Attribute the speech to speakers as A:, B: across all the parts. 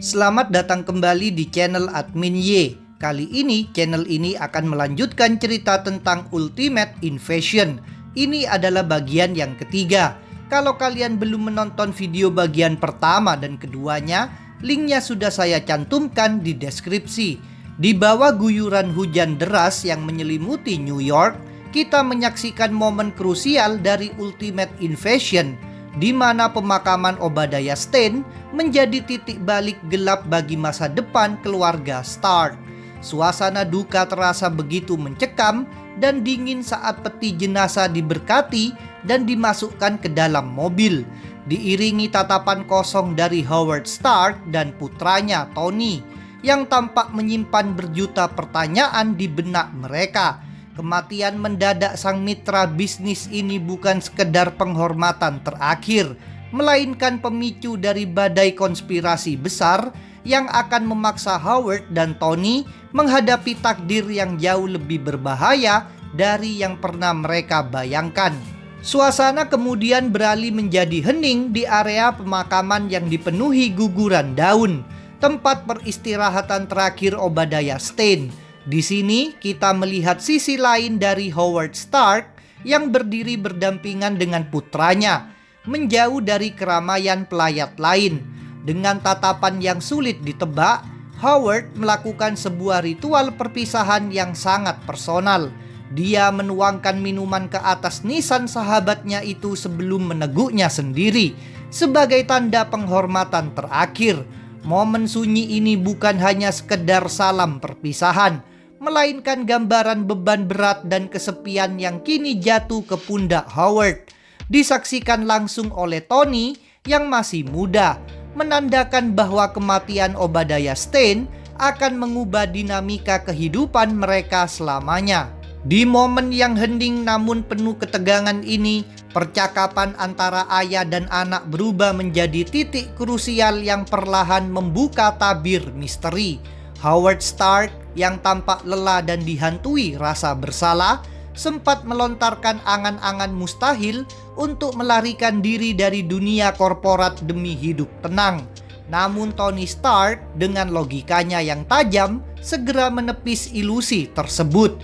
A: Selamat datang kembali di channel Admin Y. Kali ini channel ini akan melanjutkan cerita tentang Ultimate Invasion. Ini adalah bagian yang ketiga. Kalau kalian belum menonton video bagian pertama dan keduanya, linknya sudah saya cantumkan di deskripsi. Di bawah guyuran hujan deras yang menyelimuti New York, kita menyaksikan momen krusial dari Ultimate Invasion, di mana pemakaman Obadiah Stane menjadi titik balik gelap bagi masa depan keluarga Stark. Suasana duka terasa begitu mencekam dan dingin saat peti jenazah diberkati dan dimasukkan ke dalam mobil, diiringi tatapan kosong dari Howard Stark dan putranya Tony, yang tampak menyimpan berjuta pertanyaan di benak mereka. Kematian mendadak sang mitra bisnis ini bukan sekedar penghormatan terakhir, melainkan pemicu dari badai konspirasi besar yang akan memaksa Howard dan Tony menghadapi takdir yang jauh lebih berbahaya dari yang pernah mereka bayangkan. Suasana kemudian beralih menjadi hening di area pemakaman yang dipenuhi guguran daun, tempat peristirahatan terakhir Obadiah Stane. Di sini kita melihat sisi lain dari Howard Stark yang berdiri berdampingan dengan putranya, menjauh dari keramaian pelayat lain. Dengan tatapan yang sulit ditebak, Howard melakukan sebuah ritual perpisahan yang sangat personal. Dia menuangkan minuman ke atas nisan sahabatnya itu sebelum meneguknya sendiri, sebagai tanda penghormatan terakhir. Momen sunyi ini bukan hanya sekedar salam perpisahan, melainkan gambaran beban berat dan kesepian yang kini jatuh ke pundak Howard. Disaksikan langsung oleh Tony yang masih muda, menandakan bahwa kematian Obadiah Stane akan mengubah dinamika kehidupan mereka selamanya. Di momen yang hening namun penuh ketegangan ini, percakapan antara ayah dan anak berubah menjadi titik krusial yang perlahan membuka tabir misteri. Howard Stark yang tampak lelah dan dihantui rasa bersalah sempat melontarkan angan-angan mustahil untuk melarikan diri dari dunia korporat demi hidup tenang. Namun Tony Stark dengan logikanya yang tajam segera menepis ilusi tersebut.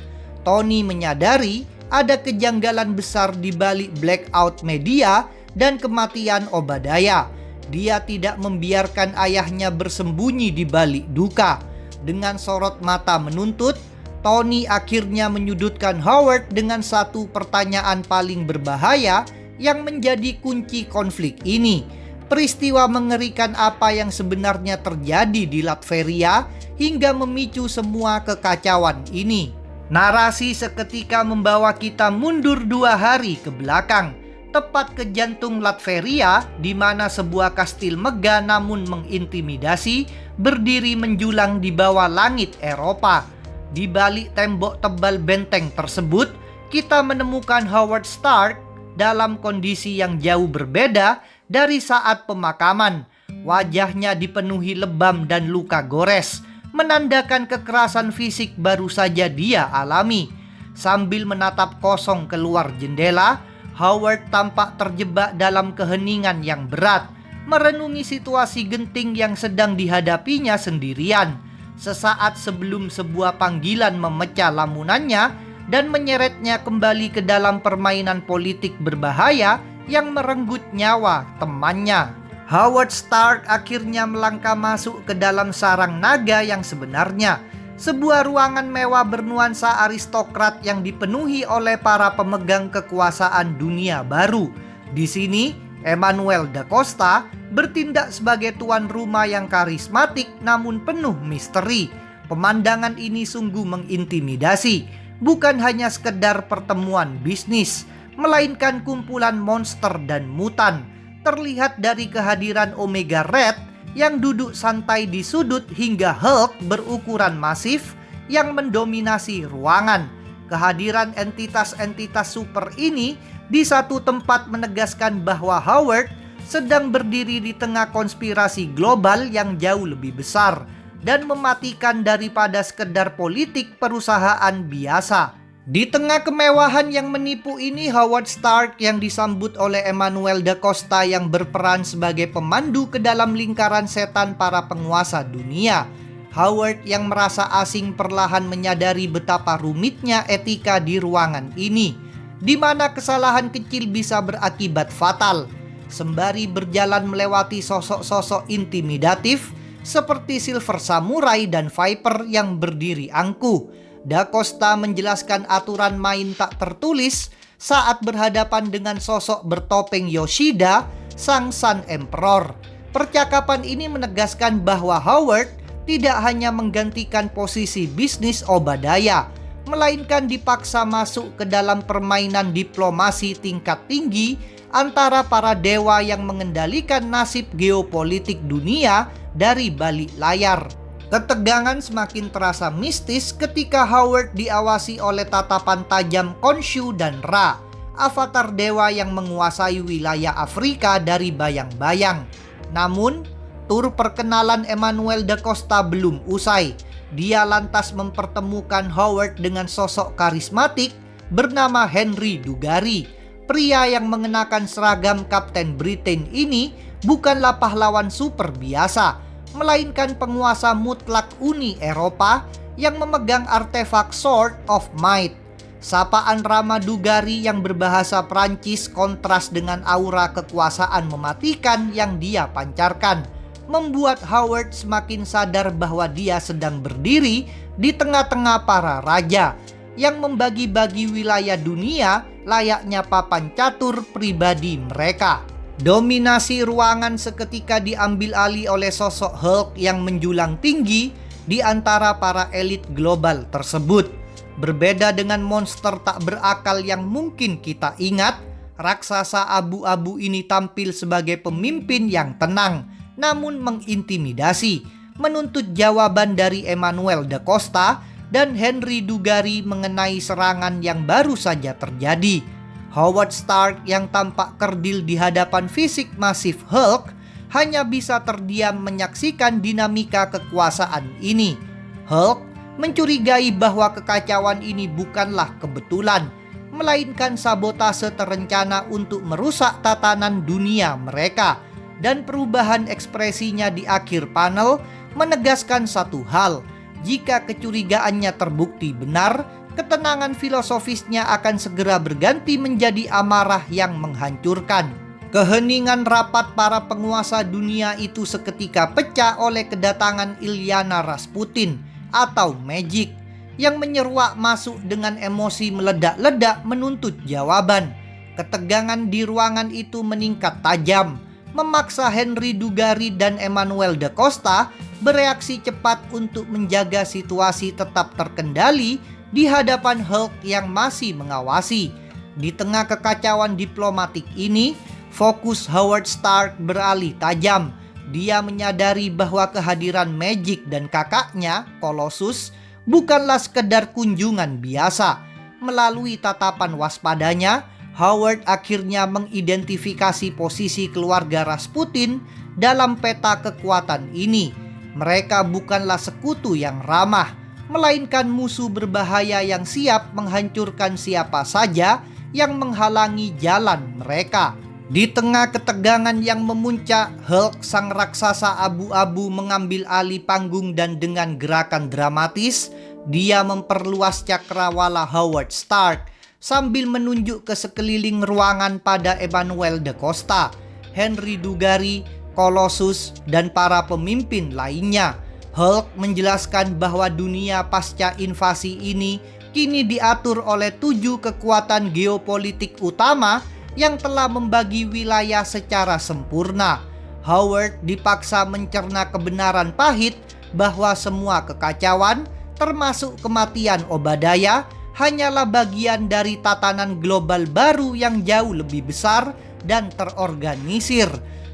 A: Tony menyadari ada kejanggalan besar di balik blackout media dan kematian Obadiah. Dia tidak membiarkan ayahnya bersembunyi di balik duka. Dengan sorot mata menuntut, Tony akhirnya menyudutkan Howard dengan satu pertanyaan paling berbahaya yang menjadi kunci konflik ini. Peristiwa mengerikan apa yang sebenarnya terjadi di Latveria hingga memicu semua kekacauan ini. Narasi seketika membawa kita mundur 2 hari ke belakang, tepat ke jantung Latveria, di mana sebuah kastil megah namun mengintimidasi berdiri menjulang di bawah langit Eropa. Di balik tembok tebal benteng tersebut, kita menemukan Howard Stark dalam kondisi yang jauh berbeda dari saat pemakaman. Wajahnya dipenuhi lebam dan luka gores, menandakan kekerasan fisik baru saja dia alami. Sambil menatap kosong keluar jendela, Howard tampak terjebak dalam keheningan yang berat, merenungi situasi genting yang sedang dihadapinya sendirian. Sesaat sebelum sebuah panggilan memecah lamunannya dan menyeretnya kembali ke dalam permainan politik berbahaya yang merenggut nyawa temannya. Howard Stark akhirnya melangkah masuk ke dalam sarang naga yang sebenarnya, sebuah ruangan mewah bernuansa aristokrat yang dipenuhi oleh para pemegang kekuasaan dunia baru. Di sini, Emmanuel da Costa bertindak sebagai tuan rumah yang karismatik namun penuh misteri. Pemandangan ini sungguh mengintimidasi, bukan hanya sekedar pertemuan bisnis, melainkan kumpulan monster dan mutan. Terlihat dari kehadiran Omega Red yang duduk santai di sudut hingga Hulk berukuran masif yang mendominasi ruangan. Kehadiran entitas-entitas super ini di satu tempat menegaskan bahwa Howard sedang berdiri di tengah konspirasi global yang jauh lebih besar dan mematikan daripada sekedar politik perusahaan biasa. Di tengah kemewahan yang menipu ini, Howard Stark yang disambut oleh Emmanuel da Costa yang berperan sebagai pemandu ke dalam lingkaran setan para penguasa dunia. Howard yang merasa asing perlahan menyadari betapa rumitnya etika di ruangan ini, di mana kesalahan kecil bisa berakibat fatal. Sembari berjalan melewati sosok-sosok intimidatif seperti Silver Samurai dan Viper yang berdiri angkuh, Da Costa menjelaskan aturan main tak tertulis saat berhadapan dengan sosok bertopeng Yoshida, sang Sun Emperor. Percakapan ini menegaskan bahwa Howard tidak hanya menggantikan posisi bisnis Obadiah, melainkan dipaksa masuk ke dalam permainan diplomasi tingkat tinggi antara para dewa yang mengendalikan nasib geopolitik dunia dari balik layar. Ketegangan semakin terasa mistis ketika Howard diawasi oleh tatapan tajam Khonshu dan Ra, avatar dewa yang menguasai wilayah Afrika dari bayang-bayang. Namun, tur perkenalan Emmanuel da Costa belum usai. Dia lantas mempertemukan Howard dengan sosok karismatik bernama Henry Dugari. Pria yang mengenakan seragam Kapten Britain ini bukanlah pahlawan super biasa, melainkan penguasa mutlak Uni Eropa yang memegang artefak Sword of Might. Sapaan Rama Dugari yang berbahasa Prancis kontras dengan aura kekuasaan mematikan yang dia pancarkan, membuat Howard semakin sadar bahwa dia sedang berdiri di tengah-tengah para raja yang membagi-bagi wilayah dunia layaknya papan catur pribadi mereka. Dominasi ruangan seketika diambil alih oleh sosok Hulk yang menjulang tinggi di antara para elit global tersebut. Berbeda dengan monster tak berakal yang mungkin kita ingat, raksasa abu-abu ini tampil sebagai pemimpin yang tenang, namun mengintimidasi, menuntut jawaban dari Emmanuel da Costa dan Henry Dugari mengenai serangan yang baru saja terjadi. Howard Stark yang tampak kerdil di hadapan fisik masif Hulk hanya bisa terdiam menyaksikan dinamika kekuasaan ini. Hulk mencurigai bahwa kekacauan ini bukanlah kebetulan, melainkan sabotase terencana untuk merusak tatanan dunia mereka. Dan perubahan ekspresinya di akhir panel menegaskan satu hal: jika kecurigaannya terbukti benar, ketenangan filosofisnya akan segera berganti menjadi amarah yang menghancurkan. Keheningan rapat para penguasa dunia itu seketika pecah oleh kedatangan Ilyana Rasputin atau Magic yang menyeruak masuk dengan emosi meledak-ledak menuntut jawaban. Ketegangan di ruangan itu meningkat tajam, memaksa Henry Dugari dan Emmanuel da Costa bereaksi cepat untuk menjaga situasi tetap terkendali di hadapan Hulk yang masih mengawasi. Di tengah kekacauan diplomatik ini, fokus Howard Stark beralih tajam. Dia menyadari bahwa kehadiran Magic dan kakaknya, Colossus, bukanlah sekedar kunjungan biasa. Melalui tatapan waspadanya, Howard akhirnya mengidentifikasi posisi keluarga Rasputin dalam peta kekuatan ini. Mereka bukanlah sekutu yang ramah, melainkan musuh berbahaya yang siap menghancurkan siapa saja yang menghalangi jalan mereka. Di tengah ketegangan yang memuncak, Hulk sang raksasa abu-abu mengambil alih panggung dan dengan gerakan dramatis, dia memperluas cakrawala Howard Stark sambil menunjuk ke sekeliling ruangan pada Emmanuel da Costa, Henry Dugari, Colossus, dan para pemimpin lainnya. Hulk menjelaskan bahwa dunia pasca invasi ini kini diatur oleh 7 kekuatan geopolitik utama yang telah membagi wilayah secara sempurna. Howard dipaksa mencerna kebenaran pahit bahwa semua kekacauan, termasuk kematian Obadiah, hanyalah bagian dari tatanan global baru yang jauh lebih besar dan terorganisir.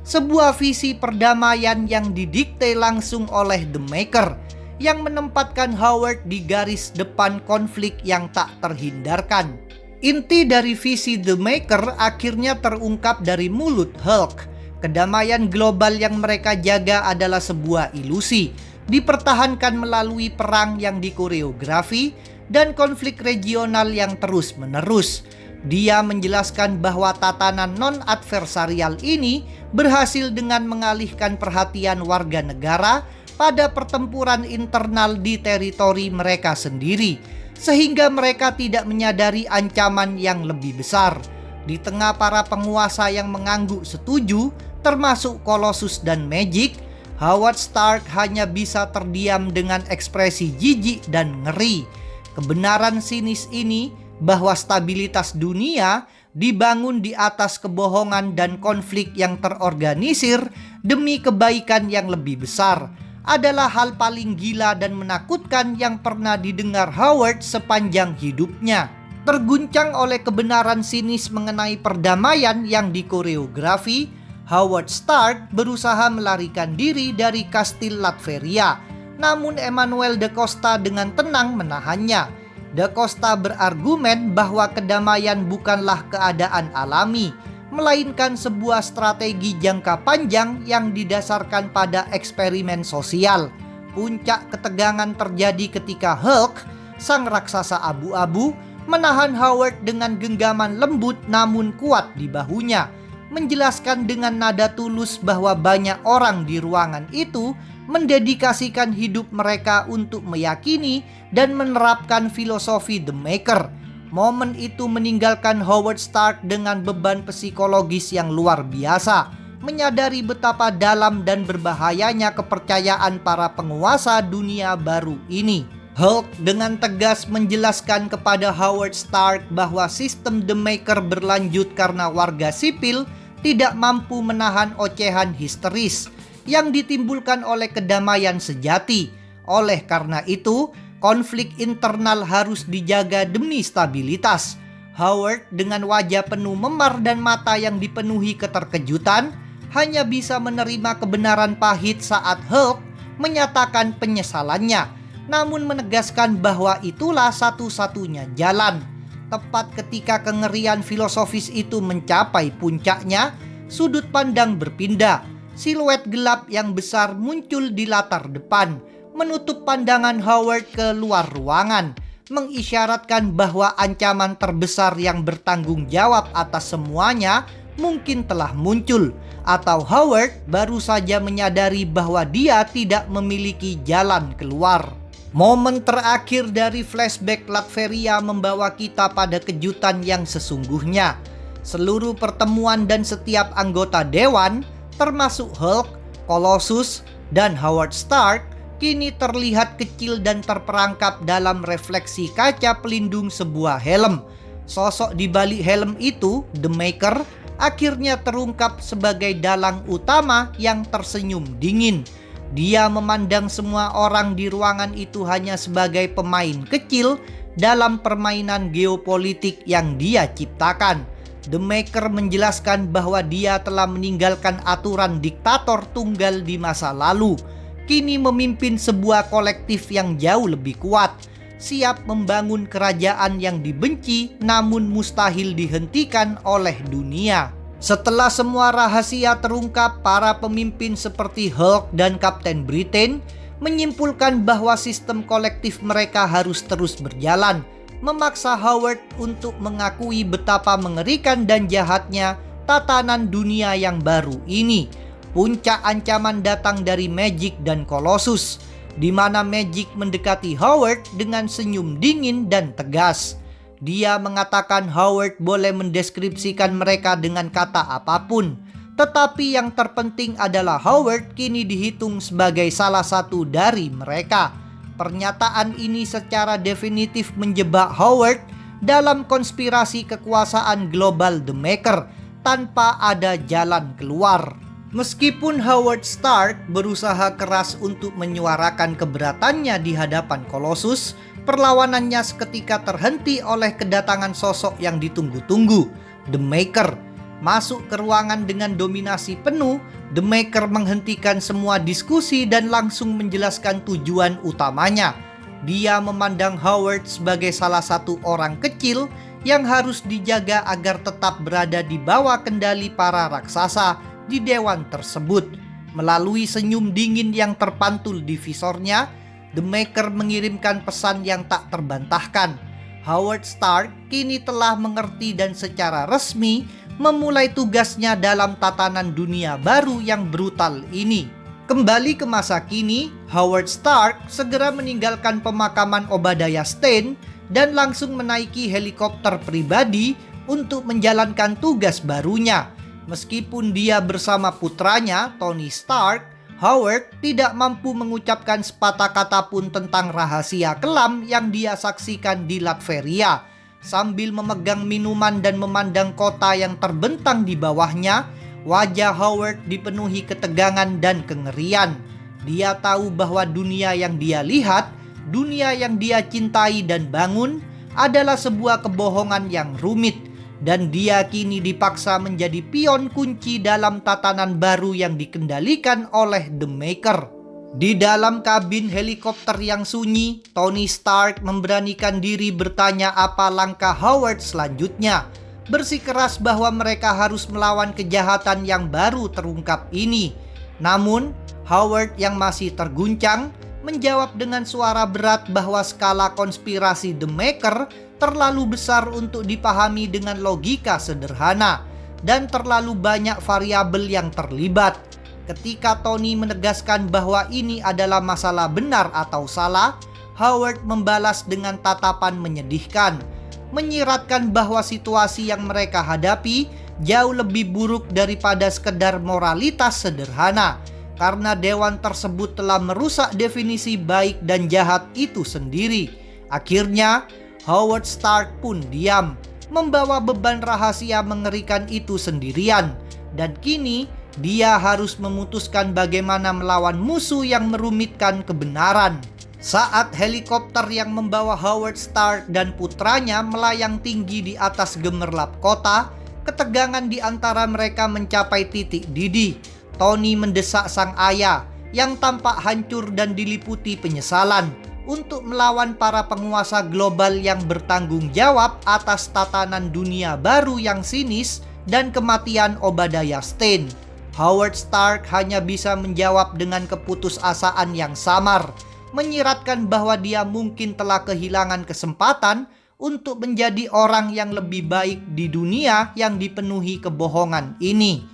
A: Sebuah visi perdamaian yang didikte langsung oleh The Maker, yang menempatkan Howard di garis depan konflik yang tak terhindarkan. Inti dari visi The Maker akhirnya terungkap dari mulut Hulk. Kedamaian global yang mereka jaga adalah sebuah ilusi, dipertahankan melalui perang yang dikoreografi dan konflik regional yang terus-menerus. Dia menjelaskan bahwa tatanan non-adversarial ini berhasil dengan mengalihkan perhatian warga negara pada pertempuran internal di teritori mereka sendiri, sehingga mereka tidak menyadari ancaman yang lebih besar. Di tengah para penguasa yang mengangguk setuju, termasuk Colossus dan Magic, Howard Stark hanya bisa terdiam dengan ekspresi jijik dan ngeri. Kebenaran sinis ini bahwa stabilitas dunia dibangun di atas kebohongan dan konflik yang terorganisir demi kebaikan yang lebih besar adalah hal paling gila dan menakutkan yang pernah didengar Howard sepanjang hidupnya. Terguncang oleh kebenaran sinis mengenai perdamaian yang dikoreografi, Howard Stark berusaha melarikan diri dari kastil Latveria. Namun Emmanuel da Costa dengan tenang menahannya. Da Costa berargumen bahwa kedamaian bukanlah keadaan alami, melainkan sebuah strategi jangka panjang yang didasarkan pada eksperimen sosial. Puncak ketegangan terjadi ketika Hulk, sang raksasa abu-abu, menahan Howard dengan genggaman lembut namun kuat di bahunya, menjelaskan dengan nada tulus bahwa banyak orang di ruangan itu mendedikasikan hidup mereka untuk meyakini dan menerapkan filosofi The Maker. Momen itu meninggalkan Howard Stark dengan beban psikologis yang luar biasa, menyadari betapa dalam dan berbahayanya kepercayaan para penguasa dunia baru ini. Hulk dengan tegas menjelaskan kepada Howard Stark bahwa sistem The Maker berlanjut karena warga sipil tidak mampu menahan ocehan histeris yang ditimbulkan oleh kedamaian sejati. Oleh karena itu, konflik internal harus dijaga demi stabilitas. Howard dengan wajah penuh memar dan mata yang dipenuhi keterkejutan hanya bisa menerima kebenaran pahit saat Hulk menyatakan penyesalannya, namun menegaskan bahwa itulah satu-satunya jalan. Tepat ketika kengerian filosofis itu mencapai puncaknya, sudut pandang berpindah. Siluet gelap yang besar muncul di latar depan, menutup pandangan Howard ke luar ruangan, mengisyaratkan bahwa ancaman terbesar yang bertanggung jawab atas semuanya mungkin telah muncul, atau Howard baru saja menyadari bahwa dia tidak memiliki jalan keluar. Momen terakhir dari flashback Latveria membawa kita pada kejutan yang sesungguhnya. Seluruh pertemuan dan setiap anggota dewan, termasuk Hulk, Colossus, dan Howard Stark, kini terlihat kecil dan terperangkap dalam refleksi kaca pelindung sebuah helm. Sosok di balik helm itu, The Maker, akhirnya terungkap sebagai dalang utama yang tersenyum dingin. Dia memandang semua orang di ruangan itu hanya sebagai pemain kecil dalam permainan geopolitik yang dia ciptakan. The Maker menjelaskan bahwa dia telah meninggalkan aturan diktator tunggal di masa lalu, kini memimpin sebuah kolektif yang jauh lebih kuat, siap membangun kerajaan yang dibenci namun mustahil dihentikan oleh dunia. Setelah semua rahasia terungkap, para pemimpin seperti Hulk dan Kapten Britain menyimpulkan bahwa sistem kolektif mereka harus terus berjalan, memaksa Howard untuk mengakui betapa mengerikan dan jahatnya tatanan dunia yang baru ini. Puncak ancaman datang dari Magic dan Colossus, di mana Magic mendekati Howard dengan senyum dingin dan tegas. Dia mengatakan Howard boleh mendeskripsikan mereka dengan kata apapun, tetapi yang terpenting adalah Howard kini dihitung sebagai salah satu dari mereka. Pernyataan ini secara definitif menjebak Howard dalam konspirasi kekuasaan global The Maker tanpa ada jalan keluar. Meskipun Howard Stark berusaha keras untuk menyuarakan keberatannya di hadapan Colossus, perlawanannya seketika terhenti oleh kedatangan sosok yang ditunggu-tunggu, The Maker. Masuk ke ruangan dengan dominasi penuh, The Maker menghentikan semua diskusi dan langsung menjelaskan tujuan utamanya. Dia memandang Howard sebagai salah satu orang kecil yang harus dijaga agar tetap berada di bawah kendali para raksasa di dewan tersebut. Melalui senyum dingin yang terpantul di visornya, The Maker mengirimkan pesan yang tak terbantahkan. Howard Stark kini telah mengerti dan secara resmi memulai tugasnya dalam tatanan dunia baru yang brutal ini. Kembali ke masa kini, Howard Stark segera meninggalkan pemakaman Obadiah Stane dan langsung menaiki helikopter pribadi untuk menjalankan tugas barunya. Meskipun dia bersama putranya, Tony Stark, Howard tidak mampu mengucapkan sepatah kata pun tentang rahasia kelam yang dia saksikan di Latveria. Sambil memegang minuman dan memandang kota yang terbentang di bawahnya, wajah Howard dipenuhi ketegangan dan kengerian. Dia tahu bahwa dunia yang dia lihat, dunia yang dia cintai dan bangun adalah sebuah kebohongan yang rumit. Dan dia kini dipaksa menjadi pion kunci dalam tatanan baru yang dikendalikan oleh The Maker. Di dalam kabin helikopter yang sunyi, Tony Stark memberanikan diri bertanya apa langkah Howard selanjutnya. Bersikeras bahwa mereka harus melawan kejahatan yang baru terungkap ini. Namun, Howard yang masih terguncang menjawab dengan suara berat bahwa skala konspirasi The Maker terlalu besar untuk dipahami dengan logika sederhana dan terlalu banyak variabel yang terlibat. Ketika Tony menegaskan bahwa ini adalah masalah benar atau salah, Howard membalas dengan tatapan menyedihkan, menyiratkan bahwa situasi yang mereka hadapi jauh lebih buruk daripada sekedar moralitas sederhana, karena dewan tersebut telah merusak definisi baik dan jahat itu sendiri. Akhirnya, Howard Stark pun diam, membawa beban rahasia mengerikan itu sendirian, dan kini dia harus memutuskan bagaimana melawan musuh yang merumitkan kebenaran. Saat helikopter yang membawa Howard Stark dan putranya melayang tinggi di atas gemerlap kota, ketegangan di antara mereka mencapai titik didih. Tony mendesak sang ayah yang tampak hancur dan diliputi penyesalan untuk melawan para penguasa global yang bertanggung jawab atas tatanan dunia baru yang sinis dan kematian Obadiah Stane. Howard Stark hanya bisa menjawab dengan keputusasaan yang samar, menyiratkan bahwa dia mungkin telah kehilangan kesempatan untuk menjadi orang yang lebih baik di dunia yang dipenuhi kebohongan ini.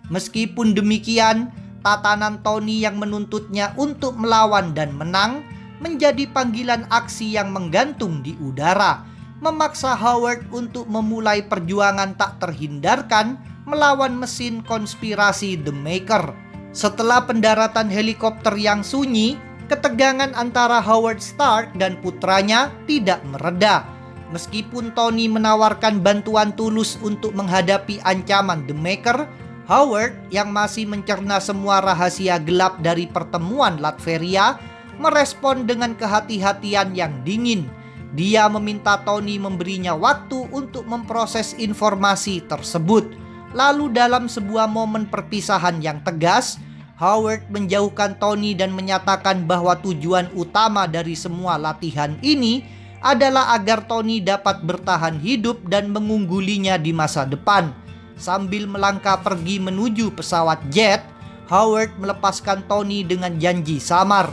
A: Meskipun demikian, tatanan Tony yang menuntutnya untuk melawan dan menang menjadi panggilan aksi yang menggantung di udara, memaksa Howard untuk memulai perjuangan tak terhindarkan melawan mesin konspirasi The Maker. Setelah pendaratan helikopter yang sunyi, ketegangan antara Howard Stark dan putranya tidak mereda. Meskipun Tony menawarkan bantuan tulus untuk menghadapi ancaman The Maker, Howard yang masih mencerna semua rahasia gelap dari pertemuan Latveria merespon dengan kehati-hatian yang dingin. Dia meminta Tony memberinya waktu untuk memproses informasi tersebut. Lalu dalam sebuah momen perpisahan yang tegas, Howard menjauhkan Tony dan menyatakan bahwa tujuan utama dari semua latihan ini adalah agar Tony dapat bertahan hidup dan mengunggulinya di masa depan. Sambil melangkah pergi menuju pesawat jet, Howard melepaskan Tony dengan janji samar.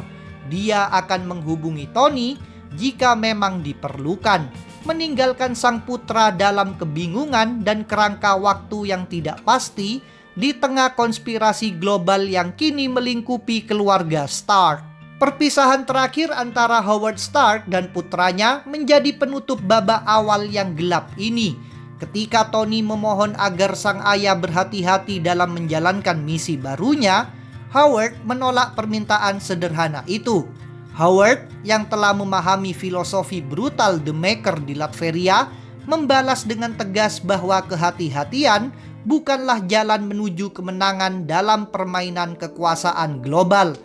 A: Dia akan menghubungi Tony jika memang diperlukan, meninggalkan sang putra dalam kebingungan dan kerangka waktu yang tidak pasti di tengah konspirasi global yang kini melingkupi keluarga Stark. Perpisahan terakhir antara Howard Stark dan putranya menjadi penutup babak awal yang gelap ini. Ketika Tony memohon agar sang ayah berhati-hati dalam menjalankan misi barunya, Howard menolak permintaan sederhana itu. Howard yang telah memahami filosofi brutal The Maker di Latveria membalas dengan tegas bahwa kehati-hatian bukanlah jalan menuju kemenangan dalam permainan kekuasaan global.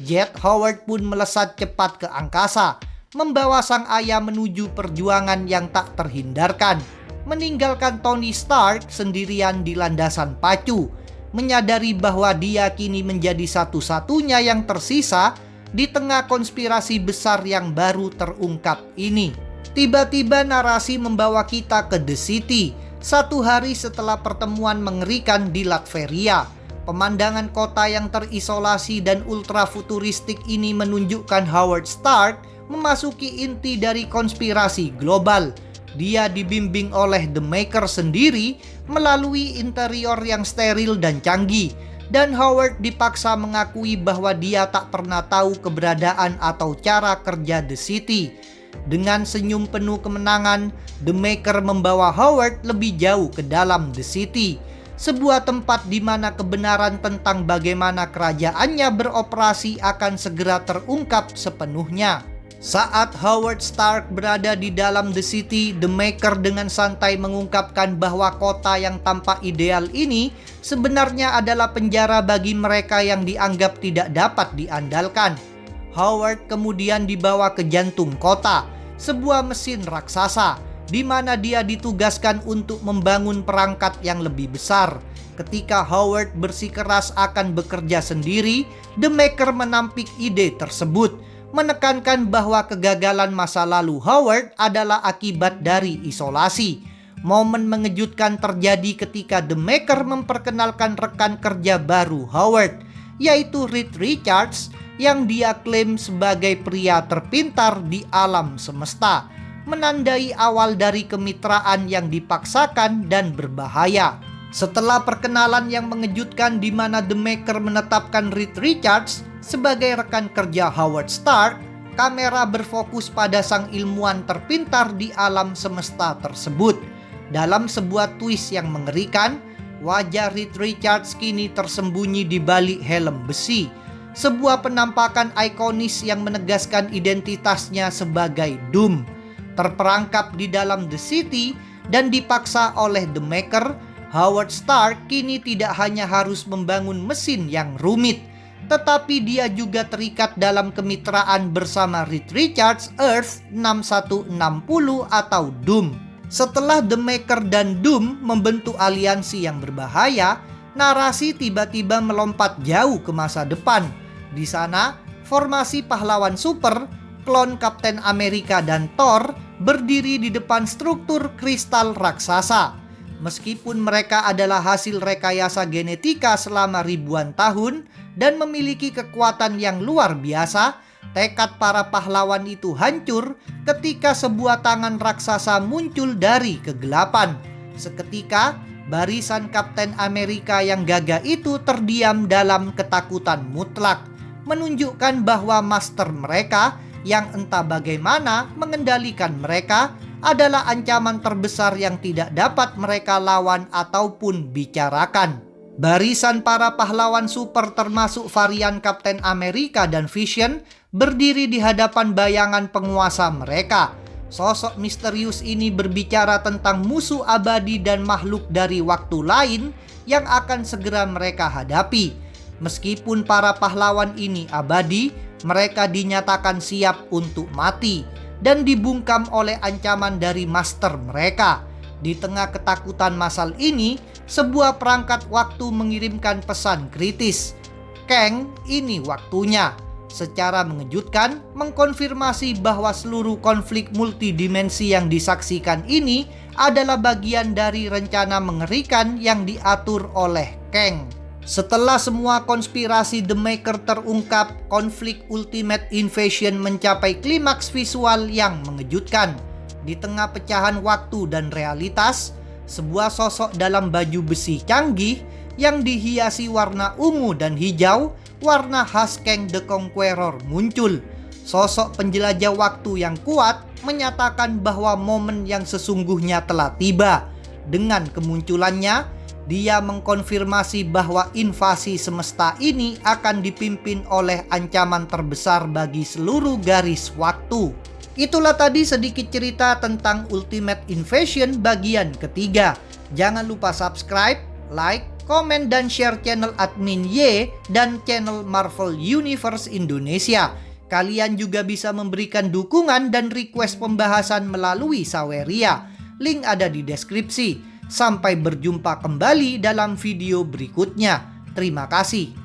A: Jet Howard pun melesat cepat ke angkasa, membawa sang ayah menuju perjuangan yang tak terhindarkan, meninggalkan Tony Stark sendirian di landasan pacu, menyadari bahwa dia kini menjadi satu-satunya yang tersisa di tengah konspirasi besar yang baru terungkap ini. Tiba-tiba narasi membawa kita ke The City, 1 hari setelah pertemuan mengerikan di Latveria. Pemandangan kota yang terisolasi dan ultra futuristik ini menunjukkan Howard Stark memasuki inti dari konspirasi global. Dia dibimbing oleh The Maker sendiri melalui interior yang steril dan canggih, dan Howard dipaksa mengakui bahwa dia tak pernah tahu keberadaan atau cara kerja The City. Dengan senyum penuh kemenangan, The Maker membawa Howard lebih jauh ke dalam The City, sebuah tempat di mana kebenaran tentang bagaimana kerajaannya beroperasi akan segera terungkap sepenuhnya. Saat Howard Stark berada di dalam The City, The Maker dengan santai mengungkapkan bahwa kota yang tampak ideal ini sebenarnya adalah penjara bagi mereka yang dianggap tidak dapat diandalkan. Howard kemudian dibawa ke jantung kota, sebuah mesin raksasa, di mana dia ditugaskan untuk membangun perangkat yang lebih besar. Ketika Howard bersikeras akan bekerja sendiri, The Maker menampik ide tersebut, menekankan bahwa kegagalan masa lalu Howard adalah akibat dari isolasi. Momen mengejutkan terjadi ketika The Maker memperkenalkan rekan kerja baru Howard, yaitu Reed Richards, yang dia klaim sebagai pria terpintar di alam semesta, menandai awal dari kemitraan yang dipaksakan dan berbahaya. Setelah perkenalan yang mengejutkan di mana The Maker menetapkan Reed Richards sebagai rekan kerja Howard Stark, kamera berfokus pada sang ilmuwan terpintar di alam semesta tersebut. Dalam sebuah twist yang mengerikan, wajah Reed Richards kini tersembunyi di balik helm besi, sebuah penampakan ikonis yang menegaskan identitasnya sebagai Doom. Terperangkap di dalam The City dan dipaksa oleh The Maker, Howard Stark kini tidak hanya harus membangun mesin yang rumit, tetapi dia juga terikat dalam kemitraan bersama Reed Richards Earth 6160 atau Doom. Setelah The Maker dan Doom membentuk aliansi yang berbahaya, narasi tiba-tiba melompat jauh ke masa depan. Di sana, formasi pahlawan super, klon Kapten Amerika dan Thor berdiri di depan struktur kristal raksasa. Meskipun mereka adalah hasil rekayasa genetika selama ribuan tahun dan memiliki kekuatan yang luar biasa, tekad para pahlawan itu hancur ketika sebuah tangan raksasa muncul dari kegelapan. Seketika, barisan Kapten Amerika yang gagah itu terdiam dalam ketakutan mutlak, menunjukkan bahwa master mereka yang entah bagaimana mengendalikan mereka adalah ancaman terbesar yang tidak dapat mereka lawan ataupun bicarakan. Barisan para pahlawan super termasuk varian Kapten Amerika dan Vision berdiri di hadapan bayangan penguasa mereka. Sosok misterius ini berbicara tentang musuh abadi dan makhluk dari waktu lain yang akan segera mereka hadapi. Meskipun para pahlawan ini abadi, mereka dinyatakan siap untuk mati dan dibungkam oleh ancaman dari master mereka. Di tengah ketakutan massal ini, sebuah perangkat waktu mengirimkan pesan kritis. Kang, ini waktunya. Secara mengejutkan, mengkonfirmasi bahwa seluruh konflik multidimensi yang disaksikan ini adalah bagian dari rencana mengerikan yang diatur oleh Kang. Setelah semua konspirasi The Maker terungkap, konflik Ultimate Invasion mencapai klimaks visual yang mengejutkan. Di tengah pecahan waktu dan realitas, sebuah sosok dalam baju besi canggih yang dihiasi warna ungu dan hijau, warna khas Kang the Conqueror muncul. Sosok penjelajah waktu yang kuat menyatakan bahwa momen yang sesungguhnya telah tiba. Dengan kemunculannya, dia mengkonfirmasi bahwa invasi semesta ini akan dipimpin oleh ancaman terbesar bagi seluruh garis waktu. Itulah tadi sedikit cerita tentang Ultimate Invasion bagian ketiga. Jangan lupa subscribe, like, komen, dan share channel Admin Y dan channel Marvel Universe Indonesia. Kalian juga bisa memberikan dukungan dan request pembahasan melalui Saweria. Link ada di deskripsi. Sampai berjumpa kembali dalam video berikutnya. Terima kasih.